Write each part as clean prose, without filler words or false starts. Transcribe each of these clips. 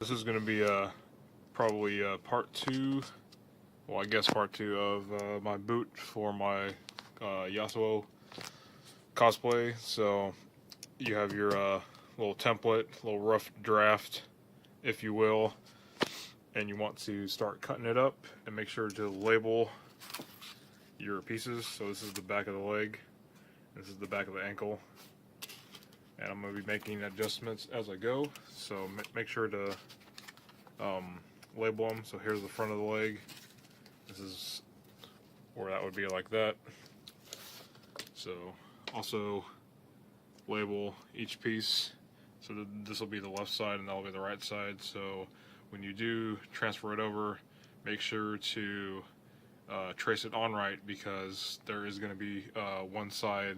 This is going to be probably part two, well I guess part two of my boot for my Yasuo Cosplay. So you have your little template, little rough draft if you will, and you want to start cutting it up and make sure to label your pieces. So this is the back of the leg, this is the back of the ankle, and I'm going to be making adjustments as I go, so make sure to label them. So here's the front of the leg, this is where that would be like that. So also label each piece, so this will be the left side and that'll be the right side. So when you do transfer it over, make sure to trace it on right, because there is going to be one side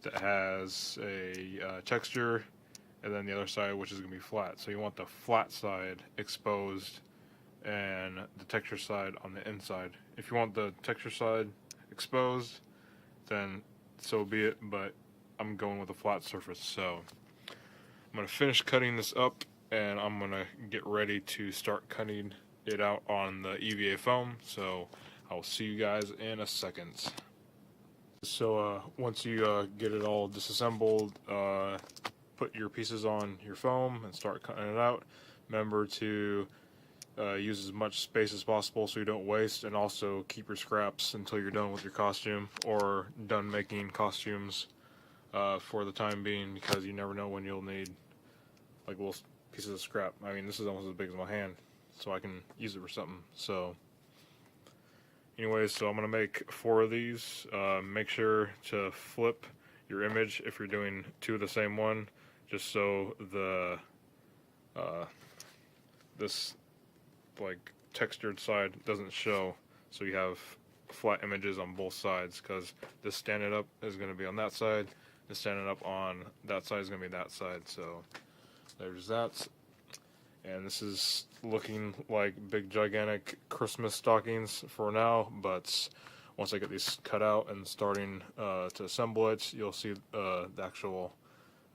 that has a texture, and then the other side which is going to be flat. So you want the flat side exposed and the texture side on the inside. If you want the texture side exposed, then so be it, but I'm going with a flat surface. So I'm going to finish cutting this up, and I'm going to get ready to start cutting it out on the EVA foam. So I'll see you guys in a second. So once you get it all disassembled, put your pieces on your foam and start cutting it out. Remember to use as much space as possible so you don't waste, and also keep your scraps until you're done with your costume or done making costumes for the time being, because you never know when you'll need like little pieces of scrap. I mean, this is almost as big as my hand, so I can use it for something. So anyways, so I'm going to make 4 of these. Make sure to flip your image if you're doing 2 of the same one, just so the this like textured side doesn't show, so you have flat images on both sides, because this standing up is going to be on that side, this standing up on that side is going to be that side. So there's that. And this is looking like big gigantic Christmas stockings for now, but once I get these cut out and starting to assemble it, you'll see the actual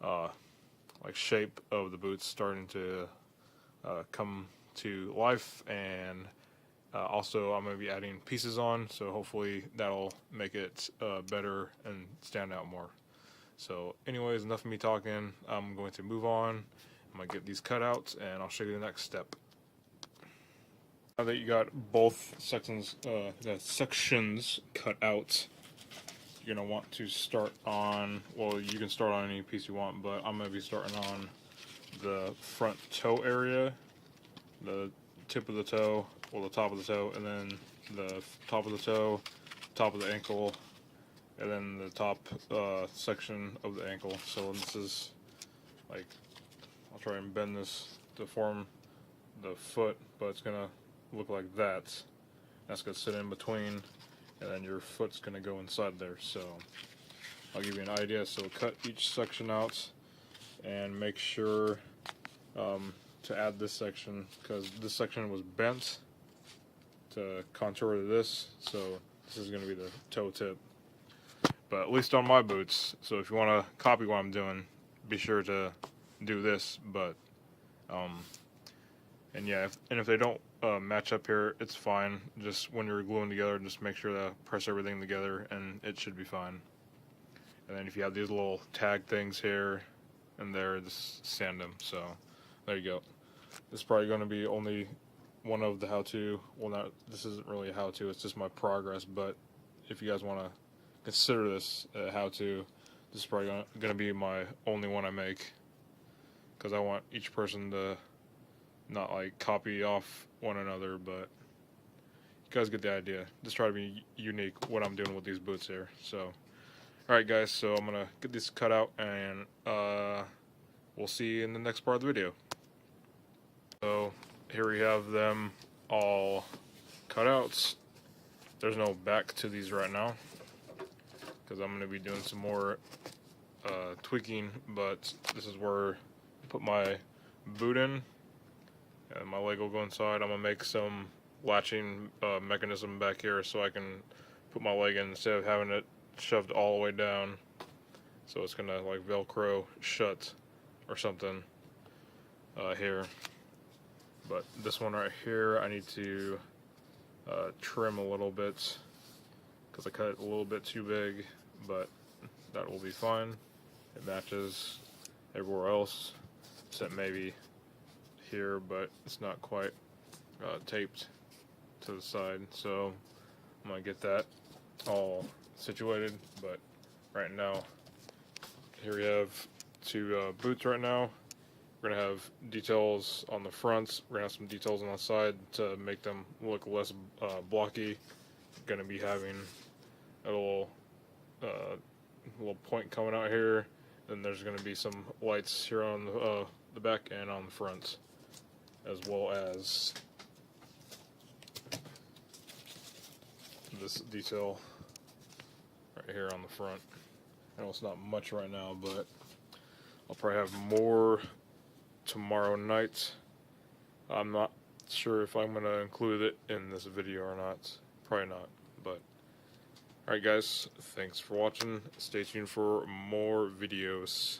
like shape of the boots starting to come to life. And also I'm going to be adding pieces on, so hopefully that'll make it better and stand out more. So anyways, enough of me talking, I'm going to move on. I'm going to get these cut out, and I'll show you the next step. Now that you got both sections cut out, you're going to want to start on, well, you can start on any piece you want, but I'm going to be starting on the front toe area, the tip of the toe, well, the top of the toe, and then the top of the toe, top of the ankle, and then the top section of the ankle. So this is like, I'll try and bend this to form the foot, but it's going to look like that. That's going to sit in between, and then your foot's going to go inside there. So I'll give you an idea. So cut each section out, and make sure to add this section, because this section was bent to contour to this. So this is going to be the toe tip, but at least on my boots. So if you want to copy what I'm doing, be sure to do this. But and yeah, if they don't match up here, it's fine. Just when you're gluing together, just make sure to press everything together, and it should be fine. And then if you have these little tag things here and there, just sand them. So there you go. This is probably going to be only one of the how-to. Well, not, this isn't really a how-to, it's just my progress. But if you guys want to consider this a how-to, this is probably going to be my only one I make, because I want each person to not like copy off one another, but you guys get the idea. Just try to be unique what I'm doing with these boots here. So alright guys, so I'm gonna get these cut out, and we'll see you in the next part of the video. So here we have them all cut out. There's no back to these right now, because I'm going to be doing some more tweaking, but this is where I put my boot in, and my leg will go inside. I'm going to make some latching mechanism back here, so I can put my leg in instead of having it shoved all the way down. So it's going to like Velcro shut or something here. But this one right here, I need to trim a little bit because I cut it a little bit too big, but that will be fine. It matches everywhere else, except maybe here, but it's not quite taped to the side, so I'm gonna get that all situated. But right now, here we have two boots right now. We're gonna have details on the fronts, we're gonna have some details on the side to make them look less blocky. Gonna be having a little point coming out here, and there's gonna be some lights here on the back and on the front, as well as this detail right here on the front. I know it's not much right now, but I'll probably have more tomorrow night. I'm not sure if I'm going to include it in this video or not. Probably not, but alright guys, thanks for watching. Stay tuned for more videos.